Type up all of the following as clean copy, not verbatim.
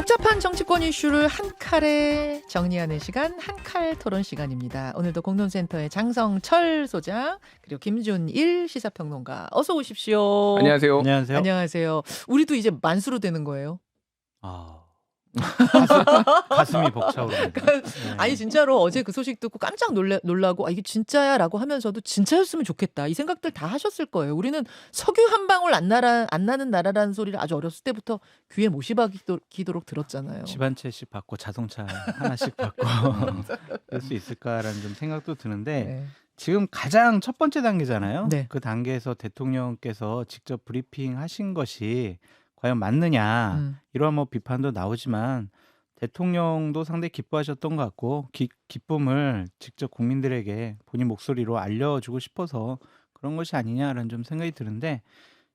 복잡한 정치권 이슈를 한 칼에 정리하는 시간, 한칼 토론 시간입니다. 오늘도 공론센터의 장성철 소장 그리고 김준일 시사평론가 어서 오십시오. 안녕하세요. 안녕하세요. 안녕하세요. 우리도 이제 만수로 되는 거예요. 가슴이 벅차오릅니다. 네. 아니 진짜로 어제 그 소식 듣고 깜짝 놀라고 이게 진짜야라고 하면서도 진짜였으면 좋겠다 이 생각들 다 하셨을 거예요. 우리는 석유 한 방울 안 나는 나라라는 소리를 아주 어렸을 때부터 귀에 못이 박히도록 들었잖아요. 집 한 채씩 받고 자동차 하나씩 받고 할 수 있을까라는 좀 생각도 드는데 네. 지금 가장 첫 번째 단계잖아요. 네. 그 단계에서 대통령께서 직접 브리핑 하신 것이 과연 맞느냐 이런 뭐 비판도 나오지만 대통령도 상당히 기뻐하셨던 것 같고 기쁨을 직접 국민들에게 본인 목소리로 알려주고 싶어서 그런 것이 아니냐라는 좀 생각이 드는데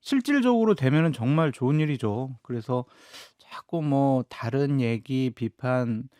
실질적으로 되면은 정말 좋은 일이죠. 그래서 자꾸 뭐 다른 얘기 비판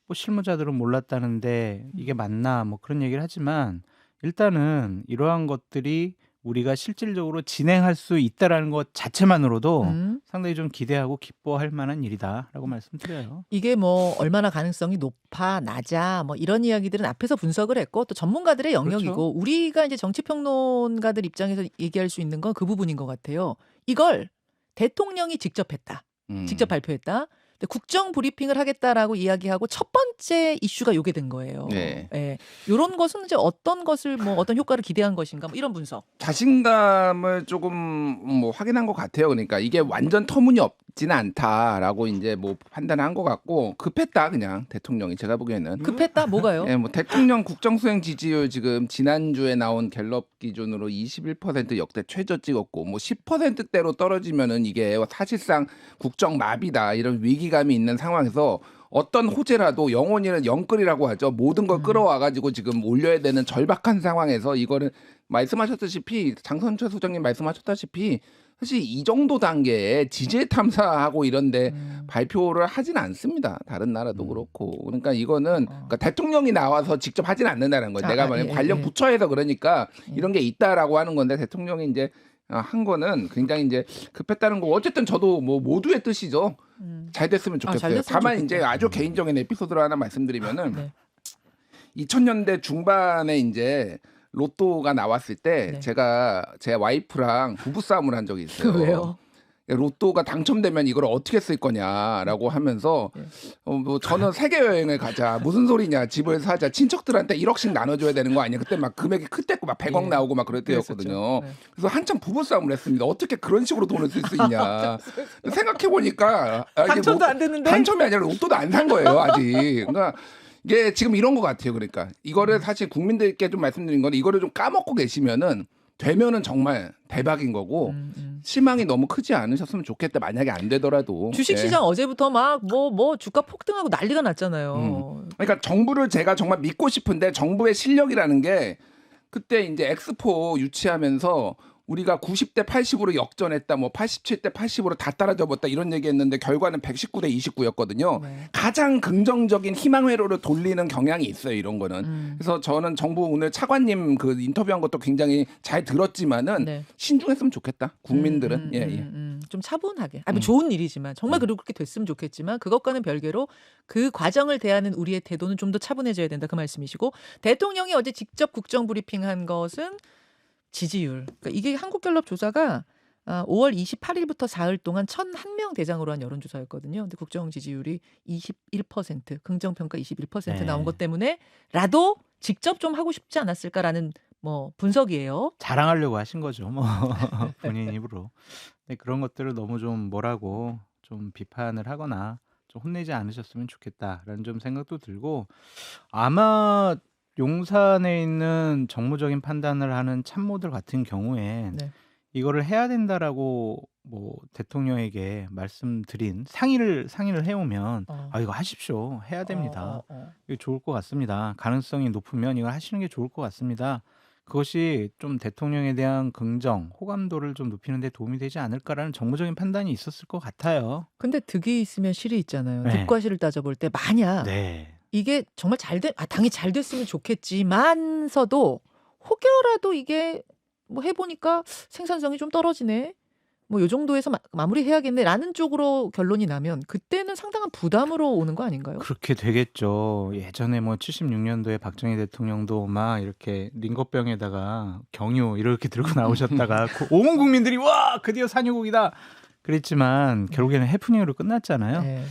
뭐 실무자들은 몰랐다는데 이게 맞나 뭐 그런 얘기를 하지만 일단은 이러한 것들이 우리가 실질적으로 진행할 수 있다라는 것 자체만으로도 상당히 좀 기대하고 기뻐할 만한 일이다라고 말씀드려요. 이게 뭐 얼마나 가능성이 높아 낮아 뭐 이런 이야기들은 앞에서 분석을 했고 또 전문가들의 영역이고 그렇죠. 우리가 이제 정치평론가들 입장에서 얘기할 수 있는 건 그 부분인 것 같아요. 이걸 대통령이 직접 했다. 직접 발표했다. 근데 국정 브리핑을 하겠다라고 이야기하고 첫 번째 이슈가 요게 된 거예요. 네. 예. 요런 것은 이제 어떤 것을 뭐 어떤 효과를 기대한 것인가 뭐 이런 분석. 자신감을 조금 뭐 확인한 것 같아요. 그러니까 이게 완전 터무니없지는 않다라고 이제 뭐 판단한 것 같고 급했다 그냥 대통령이 제가 보기에는. 급했다 뭐가요? 예, 뭐 대통령 국정수행 지지율 지금 지난주에 나온 갤럽 기준으로 21% 역대 최저 찍었고 뭐 10%대로 떨어지면은 이게 사실상 국정 마비다 이런 위기감이 있는 상황에서 어떤 호재라도 영혼이는 영끌이라고 하죠. 모든 걸 끌어와가지고 지금 올려야 되는 절박한 상황에서 이거는 말씀하셨다시피 장선철 소장님 말씀하셨다시피 사실 이 정도 단계에 지질 탐사하고 이런데 발표를 하진 않습니다. 다른 나라도 그렇고. 그러니까 이거는 그러니까 대통령이 나와서 직접 하진 않는다는 거예요. 내가 만약 관련 부처에서 그러니까 이런 게 있다라고 하는 건데 대통령이 이제 한 거는 굉장히 이제 급했다는 거고 어쨌든 저도 뭐 모두의 뜻이죠. 잘 됐으면 좋겠어요. 잘 됐으면 다만 좋겠다. 이제 아주 개인적인 에피소드를 하나 말씀드리면은 네. 2000년대 중반에 이제 로또가 나왔을 때 네. 제가 제 와이프랑 부부싸움을 한 적이 있어요. 왜요? 로또가 당첨되면 이걸 어떻게 쓸 거냐라고 하면서 뭐 저는 세계 여행을 가자 무슨 소리냐 집을 사자 친척들한테 1억씩 나눠줘야 되는 거 아니야 그때 막 금액이 크대고 막 100억 예. 나오고 막 그럴 때였거든요. 그랬었죠. 네. 그래서 한참 부부싸움을 했습니다. 어떻게 그런 식으로 돈을 쓸 수 있냐 생각해 보니까 당첨도 안 됐는데? 당첨이 아니라 로또도 안 산 거예요 아직. 그러니까 이게 지금 이런 것 같아요. 그러니까 이거를 사실 국민들께 좀 말씀드린 거는 이거를 좀 까먹고 계시면은 되면은 정말 대박인 거고 실망이 너무 크지 않으셨으면 좋겠다. 만약에 안 되더라도 주식시장 어제부터 막 뭐 주가 폭등하고 난리가 났잖아요. 그러니까 정부를 제가 정말 믿고 싶은데 정부의 실력이라는 게 그때 이제 엑스포 유치하면서 우리가 90대 80으로 역전했다, 뭐 87대 80으로 다 따라잡았다 이런 얘기했는데 결과는 119대 29였거든요. 네. 가장 긍정적인 희망 회로를 돌리는 경향이 있어요, 이런 거는. 그래서 저는 정부 오늘 차관님 그 인터뷰한 것도 굉장히 잘 들었지만은 네. 신중했으면 좋겠다. 국민들은 좀 차분하게. 뭐 좋은 일이지만 정말 그렇게 됐으면 좋겠지만 그것과는 별개로 그 과정을 대하는 우리의 태도는 좀 더 차분해져야 된다 그 말씀이시고 대통령이 어제 직접 국정 브리핑한 것은 지지율. 그러니까 이게 한국갤럽 조사가 5월 28일부터 사흘 동안 1,001명 대상으로 한 여론조사였거든요. 근데 국정 지지율이 21%, 긍정평가 21% 나온 것 때문에라도 직접 좀 하고 싶지 않았을까라는 뭐 분석이에요. 자랑하려고 하신 거죠, 뭐 본인 입으로. 근데 그런 것들을 너무 좀 뭐라고 좀 비판을 하거나 좀 혼내지 않으셨으면 좋겠다라는 좀 생각도 들고 아마 용산에 있는 정무적인 판단을 하는 참모들 같은 경우엔 네. 이거를 해야 된다라고 뭐 대통령에게 말씀드린 상의를 해오면 이거 하십시오. 해야 됩니다. 이거 좋을 것 같습니다. 가능성이 높으면 이걸 하시는 게 좋을 것 같습니다. 그것이 좀 대통령에 대한 긍정, 호감도를 좀 높이는 데 도움이 되지 않을까라는 정무적인 판단이 있었을 것 같아요. 근데 득이 있으면 실이 있잖아요. 네. 득과 실을 따져볼 때 만약 네. 이게 정말 당이 잘 됐으면 좋겠지만서도 혹여라도 이게 뭐 해보니까 생산성이 좀 떨어지네. 뭐 요 정도에서 마무리해야겠네라는 쪽으로 결론이 나면 그때는 상당한 부담으로 오는 거 아닌가요? 그렇게 되겠죠. 예전에 뭐 76년도에 박정희 대통령도 막 이렇게 링거병에다가 경유 이렇게 들고 나오셨다가 온 국민들이 와 드디어 산유국이다 그랬지만 결국에는 해프닝으로 끝났잖아요. 네.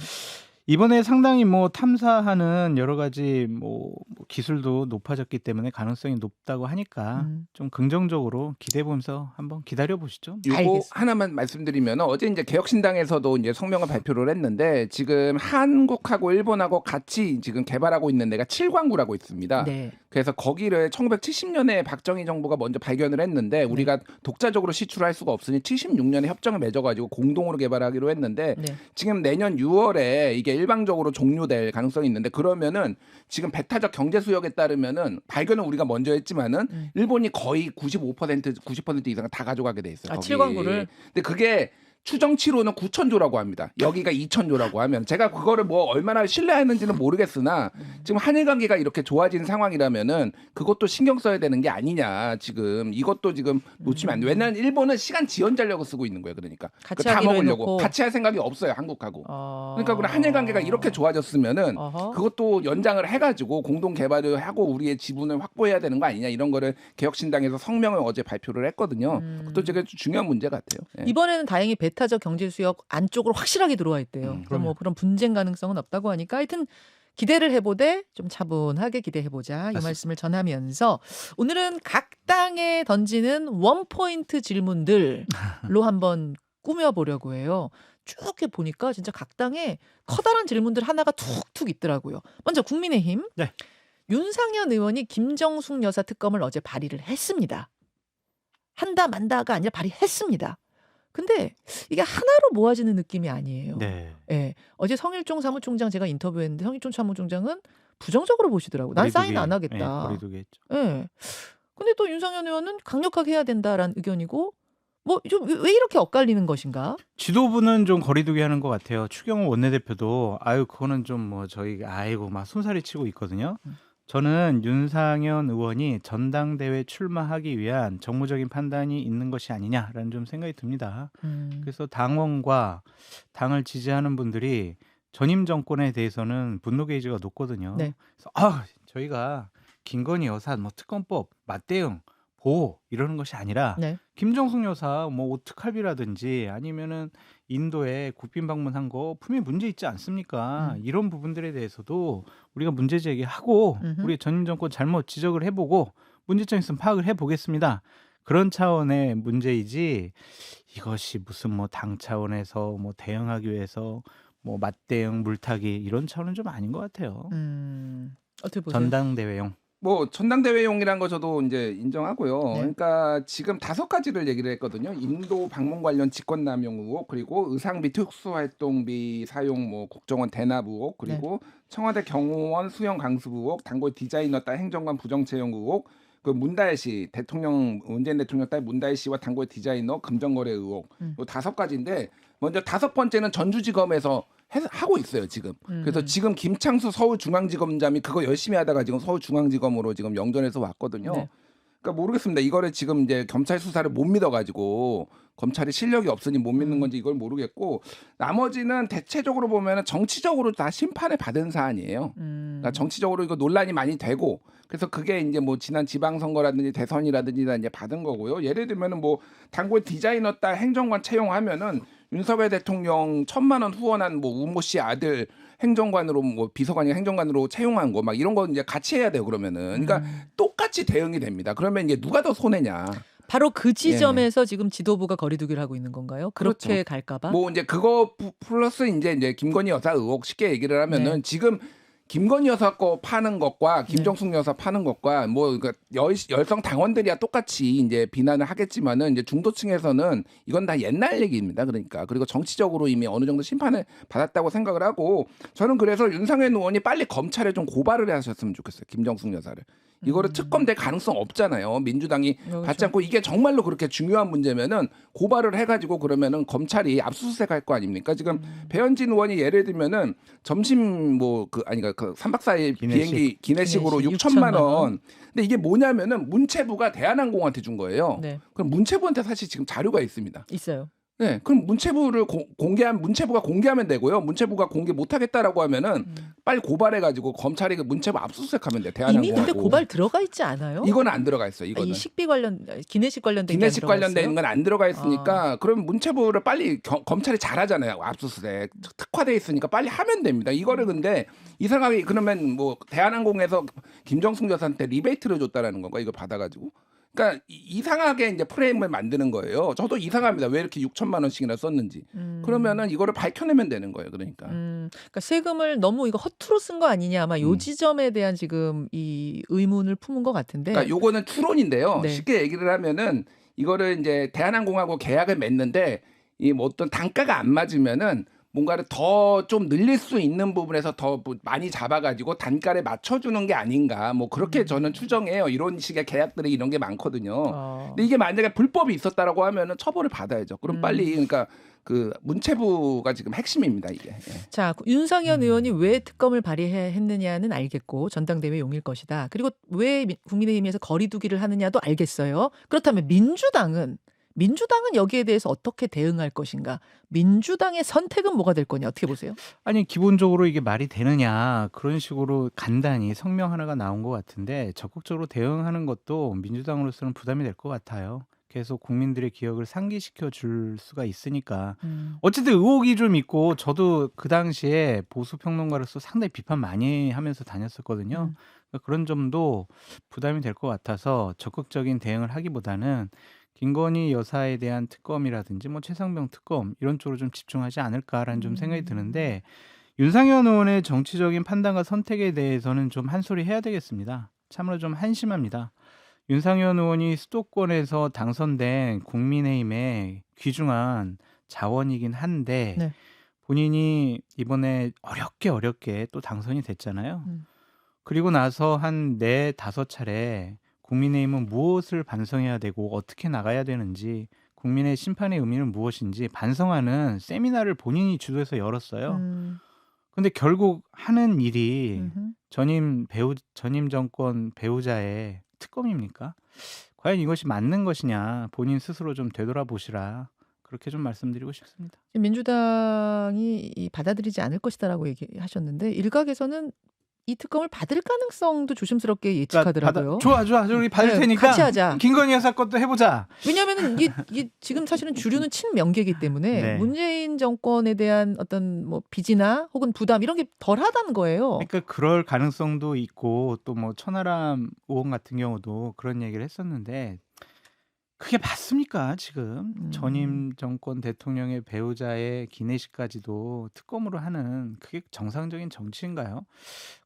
이번에 상당히 뭐 탐사하는 여러 가지 뭐 기술도 높아졌기 때문에 가능성이 높다고 하니까 좀 긍정적으로 기대해 보면서 한번 기다려 보시죠. 요거 알겠습니다. 하나만 말씀드리면 어제 이제 개혁신당에서도 이제 성명을 발표를 했는데 지금 한국하고 일본하고 같이 지금 개발하고 있는 데가 칠광구라고 있습니다. 네. 그래서 거기를 1970년에 박정희 정부가 먼저 발견을 했는데 우리가 독자적으로 시출할 수가 없으니 76년에 협정을 맺어가지고 공동으로 개발하기로 했는데 네. 지금 내년 6월에 이게 일방적으로 종료될 가능성이 있는데 그러면은 지금 배타적 경제 수역에 따르면은 발견은 우리가 먼저 했지만은 일본이 거의 95% 90% 이상을 다 가져가게 돼 있어요. 아, 거기. 칠광구를. 근데 그게 추정치로는 9,000조라고 합니다. 여기가 2,000조라고 하면 제가 그거를 뭐 얼마나 신뢰하는지는 모르겠으나 지금 한일 관계가 이렇게 좋아진 상황이라면은 그것도 신경 써야 되는 게 아니냐 지금 이것도 지금 놓치면 안 돼. 왜냐하면 일본은 시간 지연 전략을 쓰고 있는 거예요. 그러니까 같이 다 하기로 먹으려고 해놓고. 같이 할 생각이 없어요 한국하고. 어... 그러니까 우리 한일 관계가 이렇게 좋아졌으면은 어허. 그것도 연장을 해가지고 공동 개발을 하고 우리의 지분을 확보해야 되는 거 아니냐 이런 거를 개혁신당에서 성명을 어제 발표를 했거든요. 그것도 되게 중요한 문제 같아요. 예. 이번에는 다행히 배타적 경제 수역 안쪽으로 확실하게 들어와 있대요. 그럼 뭐 그런 분쟁 가능성은 없다고 하니까 하여튼 기대를 해보되 좀 차분하게 기대해보자 이 말씀을 전하면서 오늘은 각 당에 던지는 원포인트 질문들로 한번 꾸며보려고 해요. 쭉 이렇게 보니까 진짜 각 당에 커다란 질문들 하나가 툭툭 있더라고요. 먼저 국민의힘. 네. 윤상현 의원이 김정숙 여사 특검을 어제 발의를 했습니다. 한다 만다가 아니라 발의했습니다. 근데 이게 하나로 모아지는 느낌이 아니에요. 네. 예. 어제 성일종 사무총장 제가 인터뷰했는데 성일종 사무총장은 부정적으로 보시더라고요. 난 사인 안 하겠다. 거리두기 했죠. 예. 근데 또 윤상현 의원은 강력하게 해야 된다라는 의견이고 뭐 좀 왜 이렇게 엇갈리는 것인가? 지도부는 좀 거리두기 하는 것 같아요. 추경호 원내대표도 아유 그거는 좀 뭐 저희 아이고 막 손살이 치고 있거든요. 저는 윤상현 의원이 전당대회 출마하기 위한 정무적인 판단이 있는 것이 아니냐라는 좀 생각이 듭니다. 그래서 당원과 당을 지지하는 분들이 전임 정권에 대해서는 분노 게이지가 높거든요. 네. 그래서 저희가 김건희 여사 뭐 특검법 맞대응 보호 이러는 것이 아니라 네. 김정숙 여사 뭐 오특할비라든지 아니면은 인도에 국빈 방문한 거 분명히 문제 있지 않습니까? 이런 부분들에 대해서도 우리가 문제 제기하고 우리 전임 정권 잘못 지적을 해보고 문제점 있으면 파악을 해보겠습니다. 그런 차원의 문제이지 이것이 무슨 뭐 당 차원에서 뭐 대응하기 위해서 뭐 맞대응 물타기 이런 차원은 좀 아닌 것 같아요. 어떻게 보세요? 뭐 전당대회용. 전당대회용이란 거 저도 이제 인정하고요. 네. 그러니까 지금 5가지를 얘기를 했거든요. 인도 방문 관련 직권남용 의혹, 그리고 의상비 특수활동비 사용, 뭐 국정원 대납 의혹, 그리고 청와대 경호원 수용 강습 의혹, 단골 디자이너 딸 행정관 부정 채용 의혹, 그 문다혜 씨 대통령 문재인 대통령 딸 문다혜 씨와 단골 디자이너 금전거래 의혹, 요 5가지인데 먼저 5번째는 전주지검에서 하고 있어요 지금. 그래서 지금 김창수 서울중앙지검장이 그거 열심히 하다가 지금 서울중앙지검으로 지금 영전해서 왔거든요. 네. 그러니까 모르겠습니다. 이거를 지금 이제 검찰 수사를 못 믿어가지고 검찰이 실력이 없으니 못 믿는 건지 이걸 모르겠고 나머지는 대체적으로 보면은 정치적으로 다 심판을 받은 사안이에요. 그러니까 정치적으로 이거 논란이 많이 되고 그래서 그게 이제 뭐 지난 지방선거라든지 대선이라든지 다 이제 받은 거고요. 예를 들면은 뭐 단골 디자이너 딸 행정관 채용하면은 윤석열 대통령 1,000만 원 후원한 뭐 우모 씨 아들 행정관으로 뭐 비서관이 행정관으로 채용한 거 막 이런 거 이제 같이 해야 돼요. 그러면은 그러니까 똑같이 대응이 됩니다. 그러면 이게 누가 더 손해냐? 바로 그 지점에서 지금 지도부가 거리두기를 하고 있는 건가요? 그렇게 그렇죠. 갈까봐? 뭐 이제 그거 플러스 이제 김건희 여사 의혹 쉽게 얘기를 하면은 지금 김건희 여사 거 파는 것과 김정숙 여사 파는 것과 뭐 그러니까 열성 당원들이야 똑같이 이제 비난을 하겠지만은 이제 중도층에서는 이건 다 옛날 얘기입니다. 그러니까 그리고 정치적으로 이미 어느 정도 심판을 받았다고 생각을 하고 저는 그래서 윤상현 의원이 빨리 검찰에 좀 고발을 하셨으면 좋겠어요. 김정숙 여사를. 이거를 특검될 가능성 없잖아요. 민주당이 받지 않고 이게 정말로 그렇게 중요한 문제면은 고발을 해가지고 그러면은 검찰이 압수수색할 거 아닙니까? 지금 배현진 의원이 예를 들면은 점심 뭐 그 3박 4일 비행기 기내식으로 6천만 원. 근데 이게 뭐냐면은 문체부가 대한항공한테 준 거예요. 네. 그럼 문체부한테 사실 지금 자료가 있습니다. 있어요. 네, 그럼 문체부를 문체부가 공개하면 되고요. 문체부가 공개 못하겠다라고 하면은 빨리 고발해가지고 검찰이 그 문체부 압수수색하면 돼. 이미 근데 대한항공하고. 고발 들어가 있지 않아요? 이거는 안 들어가 있어. 이 이거는 식비 관련 기내식 관련된 게 안 기내식 들어가 관련된 있어요? 건 안 들어가 있으니까 그럼 문체부를 빨리 검찰이 잘하잖아요. 압수수색 특화돼 있으니까 빨리 하면 됩니다. 이거를 근데 이상하게 그러면 뭐 대한항공에서 김정숙 여사한테 리베이트를 줬다라는 건가 이거 받아가지고. 그러니까 이상하게 이제 프레임을 만드는 거예요. 저도 이상합니다. 왜 이렇게 6천만 원씩이나 썼는지. 그러면은 이거를 밝혀내면 되는 거예요. 그러니까. 그러니까 세금을 너무 이거 허투루 쓴 거 아니냐 아마 요 지점에 대한 지금 이 의문을 품은 것 같은데. 그러니까 요거는 추론인데요. 네. 쉽게 얘기를 하면은 이거를 이제 대한항공하고 계약을 맺는데 이 뭐 어떤 단가가 안 맞으면은 뭔가를 더 좀 늘릴 수 있는 부분에서 더 뭐 많이 잡아가지고 단가를 맞춰주는 게 아닌가 뭐 그렇게 저는 추정해요. 이런 식의 계약들이 이런 게 많거든요. 근데 이게 만약에 불법이 있었다라고 하면은 처벌을 받아야죠. 그럼 빨리 그러니까 그 문체부가 지금 핵심입니다 이게. 예. 자, 윤상현 의원이 왜 특검을 발의했느냐는 알겠고 전당대회 용일 것이다. 그리고 왜 국민의힘에서 거리두기를 하느냐도 알겠어요. 그렇다면 민주당은 여기에 대해서 어떻게 대응할 것인가? 민주당의 선택은 뭐가 될 거냐? 어떻게 보세요? 아니 기본적으로 이게 말이 되느냐 그런 식으로 간단히 성명 하나가 나온 것 같은데 적극적으로 대응하는 것도 민주당으로서는 부담이 될 것 같아요. 계속 국민들의 기억을 상기시켜 줄 수가 있으니까 어쨌든 의혹이 좀 있고 저도 그 당시에 보수 평론가로서 상당히 비판 많이 하면서 다녔었거든요. 그러니까 그런 점도 부담이 될 것 같아서 적극적인 대응을 하기보다는 김건희 여사에 대한 특검이라든지 뭐 최상병 특검 이런 쪽으로 좀 집중하지 않을까라는 좀 생각이 드는데 윤상현 의원의 정치적인 판단과 선택에 대해서는 좀 한 소리 해야 되겠습니다. 참으로 좀 한심합니다. 윤상현 의원이 수도권에서 당선된 국민의힘의 귀중한 자원이긴 한데 네. 본인이 이번에 어렵게 또 당선이 됐잖아요. 그리고 나서 한 4-5차례 국민의힘은 무엇을 반성해야 되고 어떻게 나가야 되는지 국민의 심판의 의미는 무엇인지 반성하는 세미나를 본인이 주도해서 열었어요. 근데 결국 하는 일이 전임 정권 배우자의 특검입니까? 과연 이것이 맞는 것이냐 본인 스스로 좀 되돌아보시라 그렇게 좀 말씀드리고 싶습니다. 지금 민주당이 받아들이지 않을 것이다라고 얘기하셨는데 일각에서는 이 특검을 받을 가능성도 조심스럽게 예측하더라고요. 좋아 우리 받을 네, 테니까 같이 하자. 김건희 여사 것도 해보자. 왜냐하면 이게 지금 사실은 주류는 친명계이기 때문에 네. 문재인 정권에 대한 어떤 뭐 빚이나 혹은 부담 이런 게 덜하다는 거예요. 그러니까 그럴 가능성도 있고 또 뭐 천하람 의원 같은 경우도 그런 얘기를 했었는데 그게 맞습니까 지금 전임 정권 대통령의 배우자의 기내식까지도 특검으로 하는 그게 정상적인 정치인가요?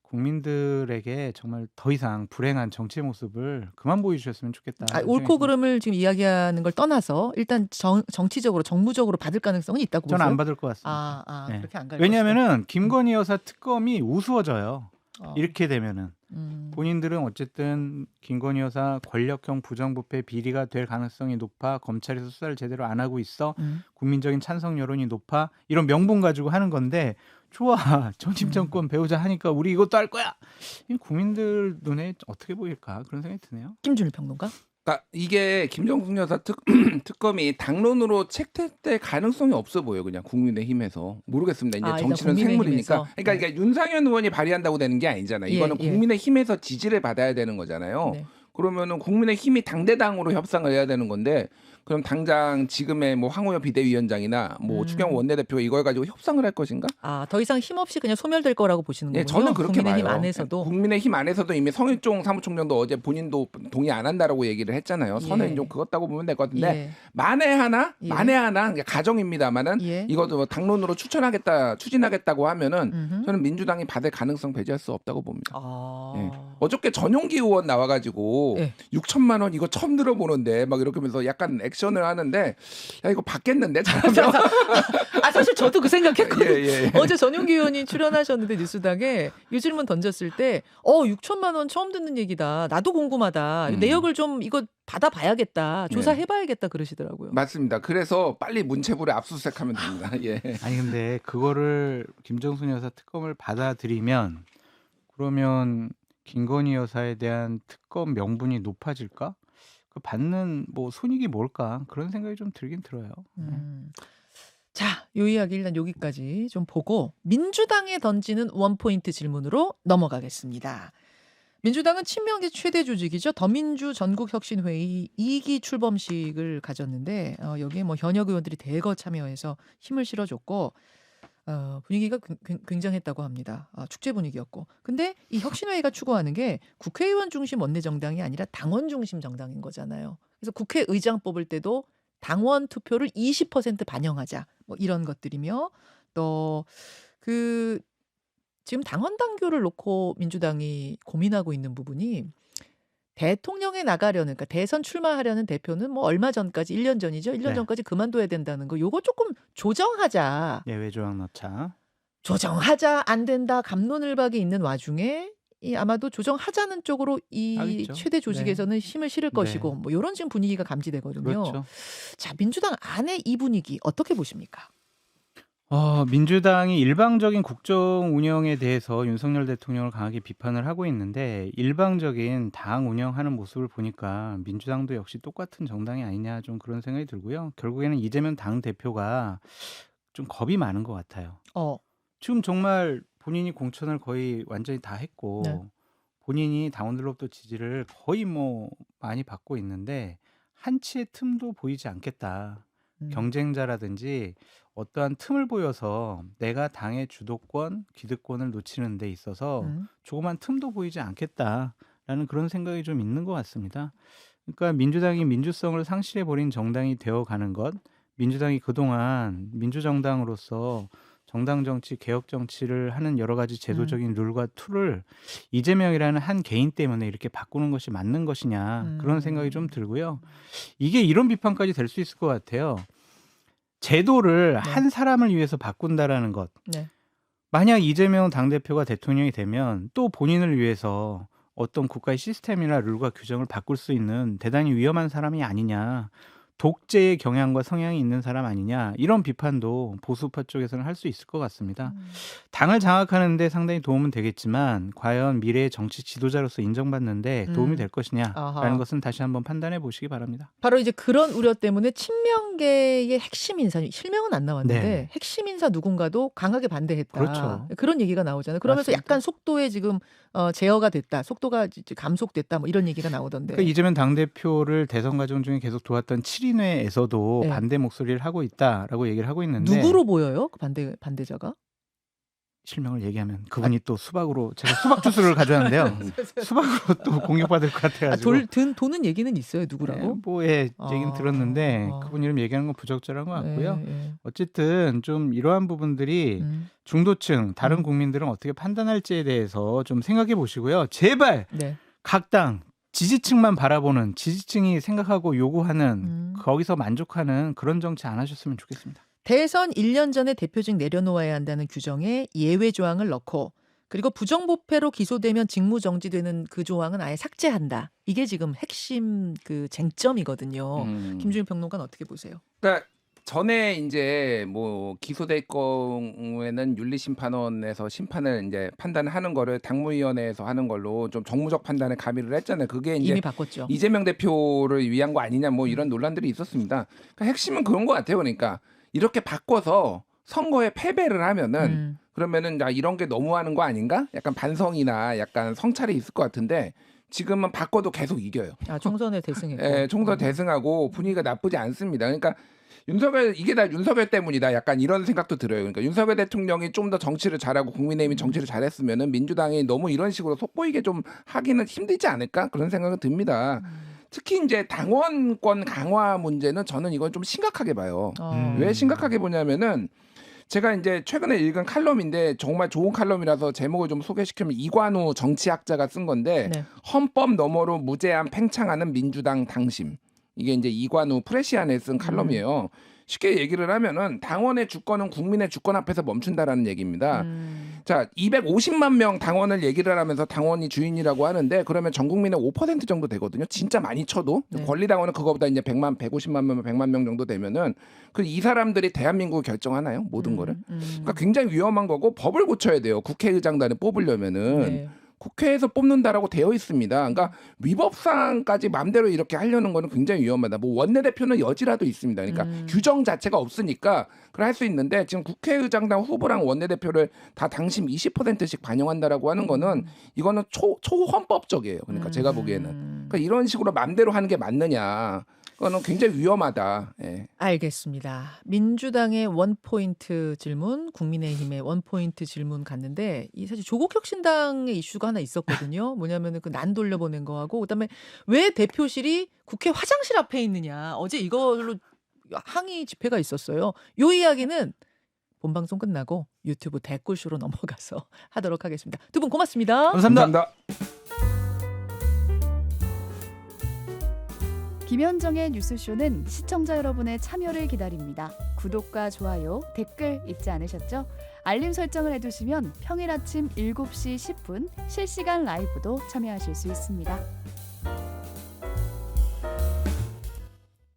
국민들에게 정말 더 이상 불행한 정치의 모습을 그만 보여주셨으면 좋겠다. 옳고 그름을 지금 이야기하는 걸 떠나서 일단 정치적으로 정무적으로 받을 가능성은 있다고 보세요? 저는 안 받을 것 같습니다. 네. 그렇게 안 갈 왜냐하면은 김건희 여사 특검이 우스워져요. 것이다. 이렇게 되면은 본인들은 어쨌든 김건희 여사 권력형 부정부패 비리가 될 가능성이 높아 검찰에서 수사를 제대로 안 하고 있어 국민적인 찬성 여론이 높아 이런 명분 가지고 하는 건데 좋아 전임 정권 배우자 하니까 우리 이것도 할 거야. 국민들 눈에 어떻게 보일까 그런 생각이 드네요. 김준일 평론가? 그러니까 이게 김정숙 여사 특검이 당론으로 채택될 가능성이 없어 보여 그냥 국민의힘에서 모르겠습니다. 이제 정치는 생물이니까. 그러니까 이게 윤상현 의원이 발의한다고 되는 게 아니잖아요. 이거는 국민의힘에서 지지를 받아야 되는 거잖아요. 네. 그러면은 국민의힘이 당대당으로 협상을 해야 되는 건데 그럼 당장 지금의 뭐 황우여 비대위원장이나 뭐 추경호 원내대표가 이걸 가지고 협상을 할 것인가? 더 이상 힘없이 그냥 소멸될 거라고 보시는 거군요. 저는 그렇게 국민의힘 봐요. 안에서도. 국민의힘 안에서도 이미 성일종 사무총장도 어제 본인도 동의 안 한다라고 얘기를 했잖아요. 선은 좀 그렇다고 보면 될 것 같은데 만에 하나 가정입니다만은 이것도 뭐 당론으로 추진하겠다고 하면은 저는 민주당이 받을 가능성 배제할 수 없다고 봅니다. 어저께 전용기 의원 나와가지고 6천만 원 이거 처음 들어보는데 막 이렇게 하면서 약간 액션을 하는데 야 이거 받겠는데 잘하면. 사실 저도 그 생각했거든요. 어제 전용기 의원이 출연하셨는데 뉴스당에 이 질문 던졌을 때 6천만 원 처음 듣는 얘기다. 나도 궁금하다. 내역을 좀 이거 받아봐야겠다. 조사해봐야겠다 그러시더라고요. 맞습니다. 그래서 빨리 문체부를 압수수색하면 됩니다. 아니 근데 그거를 김정숙 여사 특검을 받아들이면 그러면 김건희 여사에 대한 특검 명분이 높아질까? 그 받는 뭐 손익이 뭘까 그런 생각이 좀 들긴 들어요. 네. 자, 요 이야기 일단 여기까지 좀 보고 민주당에 던지는 원포인트 질문으로 넘어가겠습니다. 민주당은 친명계 최대 조직이죠. 더민주 전국혁신회의 2기 출범식을 가졌는데 여기에 뭐 현역 의원들이 대거 참여해서 힘을 실어줬고 분위기가 굉장했다고 합니다. 축제 분위기였고. 근데 이 혁신회의가 추구하는 게 국회의원 중심 원내정당이 아니라 당원 중심 정당인 거잖아요. 그래서 국회의장 뽑을 때도 당원 투표를 20% 반영하자. 뭐 이런 것들이며 또 그 지금 당원 당규를 놓고 민주당이 고민하고 있는 부분이 대통령에 나가려는 그러니까 대선 출마하려는 대표는 뭐 얼마 전까지 1년 전이죠. 1년 네. 전까지 그만둬야 된다는 거. 요거 조금 조정하자. 예외 조항 넣자. 조정하자 안 된다 갑론을박이 있는 와중에 이 아마도 조정하자는 쪽으로 이 하겠죠. 최대 네. 조직에서는 힘을 실을 네. 것이고 뭐 이런 지금 분위기가 감지되거든요. 그렇죠. 자, 민주당 안에 이 분위기 어떻게 보십니까? 민주당이 일방적인 국정 운영에 대해서 윤석열 대통령을 강하게 비판을 하고 있는데 일방적인 당 운영하는 모습을 보니까 민주당도 역시 똑같은 정당이 아니냐 좀 그런 생각이 들고요. 결국에는 이재명 당대표가 좀 겁이 많은 것 같아요. 지금 정말 본인이 공천을 거의 완전히 다 네. 했고 본인이 당원들로부터 지지를 거의 뭐 많이 받고 있는데 한치의 틈도 보이지 않겠다. 경쟁자라든지 어떠한 틈을 보여서 내가 당의 주도권, 기득권을 놓치는 데 있어서 조그만 틈도 보이지 않겠다라는 그런 생각이 좀 있는 것 같습니다. 그러니까 민주당이 민주성을 상실해버린 정당이 되어가는 것, 민주당이 그동안 민주정당으로서 정당 정치, 개혁 정치를 하는 여러 가지 제도적인 룰과 툴을 이재명이라는 한 개인 때문에 이렇게 바꾸는 것이 맞는 것이냐 그런 생각이 좀 들고요. 이게 이런 비판까지 될 수 있을 것 같아요. 제도를 네. 한 사람을 위해서 바꾼다라는 것. 네. 만약 이재명 당대표가 대통령이 되면 또 본인을 위해서 어떤 국가의 시스템이나 룰과 규정을 바꿀 수 있는 대단히 위험한 사람이 아니냐. 독재의 경향과 성향이 있는 사람 아니냐. 이런 비판도 보수파 쪽에서는 할 수 있을 것 같습니다. 당을 장악하는 데 상당히 도움은 되겠지만 과연 미래의 정치 지도자로서 인정받는 데 도움이 될 것이냐라는 아하. 것은 다시 한번 판단해 보시기 바랍니다. 바로 이제 그런 우려 때문에 친명계의 핵심 인사, 실명은 안 나왔는데 네. 핵심 인사 누군가도 강하게 반대했다. 그렇죠. 그런 얘기가 나오잖아요. 그러면서 맞습니다. 약간 속도에 지금 제어가 됐다. 속도가 이제 감속됐다. 뭐 이런 얘기가 나오던데. 그러니까 이재명 당대표를 대선 과정 중에 계속 도왔던 7인회에서도 네. 반대 목소리를 하고 있다라고 얘기를 하고 있는데 누구로 보여요? 그 반대자가? 실명을 얘기하면 그분이 또 수박으로 제가 수박 주스를 가져왔는데요. 수박으로 또 공격받을 것 같아가지고 도는 얘기는 있어요. 누구라고? 얘기는 들었는데 그분 이름 얘기하는 건 부적절한 것 같고요. 어쨌든 좀 이러한 부분들이 중도층 다른 국민들은 어떻게 판단할지에 대해서 좀 생각해 보시고요. 제발 네. 각 당 지지층만 바라보는 지지층이 생각하고 요구하는 거기서 만족하는 그런 정치 안 하셨으면 좋겠습니다. 대선 1년 전에 대표직 내려놓아야 한다는 규정에 예외 조항을 넣고 그리고 부정부패로 기소되면 직무정지되는 그 조항은 아예 삭제한다. 이게 지금 핵심 그 쟁점이거든요. 김준일 평론가는 어떻게 보세요? 그러니까 전에 이제 뭐 기소될 경우에는 윤리심판원에서 심판을 이제 판단하는 거를 당무위원회에서 하는 걸로 좀 정무적 판단에 가미를 했잖아요. 그게 이제 이미 바꿨죠. 이재명 대표를 위한 거 아니냐 뭐 이런 논란들이 있었습니다. 그러니까 핵심은 그런 것 같아요. 그러니까 이렇게 바꿔서 선거에 패배를 하면은 그러면은 이런 게 너무하는 거 아닌가? 약간 반성이나 약간 성찰이 있을 것 같은데 지금은 바꿔도 계속 이겨요. 총선에 대승했고. 예, 총선 대승하고 분위기가 나쁘지 않습니다. 그러니까 이게 다 윤석열 때문이다. 약간 이런 생각도 들어요. 그러니까 윤석열 대통령이 좀 더 정치를 잘하고 국민의힘이 정치를 잘했으면은 민주당이 너무 이런 식으로 속보이게 좀 하기는 힘들지 않을까? 그런 생각은 듭니다. 특히 이제 당원권 강화 문제는 저는 이건 좀 심각하게 봐요. 왜 심각하게 보냐면은 제가 이제 최근에 읽은 칼럼인데 정말 좋은 칼럼이라서 제목을 좀 소개시키면 이관우 정치학자가 쓴 건데 네. 헌법 너머로 무제한 팽창하는 민주당 당심. 이게 이제 이관우 프레시안에 쓴 칼럼이에요. 쉽게 얘기를 하면은 당원의 주권은 국민의 주권 앞에서 멈춘다라는 얘기입니다. 자, 250만 명 당원을 얘기를 하면서 당원이 주인이라고 하는데 그러면 전 국민의 5% 정도 되거든요. 진짜 많이 쳐도 네. 권리 당원은 그거보다 이제 150만 명, 100만 명 정도 되면은 그 이 사람들이 대한민국을 결정하나요? 모든 거를. 그러니까 굉장히 위험한 거고 법을 고쳐야 돼요. 국회의장단을 뽑으려면은. 네. 국회에서 뽑는다라고 되어 있습니다. 그러니까 위법사항까지 마음대로 이렇게 하려는 거는 굉장히 위험하다. 뭐 원내대표는 여지라도 있습니다. 그러니까 규정 자체가 없으니까 그걸 할 수 있는데 지금 국회의장당 후보랑 원내대표를 다 당심 20%씩 반영한다라고 하는 거는 이거는 초헌법적이에요. 그러니까 제가 보기에는 그러니까 이런 식으로 마음대로 하는 게 맞느냐. 그거는 굉장히 위험하다. 예. 알겠습니다. 민주당의 원포인트 질문, 국민의힘의 원포인트 질문 갔는데 이 사실 조국 혁신당의 이슈가 하나 있었거든요. 뭐냐면은 그 난 돌려보낸 거하고 그다음에 왜 대표실이 국회 화장실 앞에 있느냐. 어제 이걸로 항의 집회가 있었어요. 요 이야기는 본방송 끝나고 유튜브 댓글쇼로 넘어가서 하도록 하겠습니다. 두 분 고맙습니다. 감사합니다. 김현정의 뉴스쇼는 시청자 여러분의 참여를 기다립니다. 구독과 좋아요, 댓글 잊지 않으셨죠? 알림 설정을 해두시면 평일 아침 7시 10분 실시간 라이브도 참여하실 수 있습니다.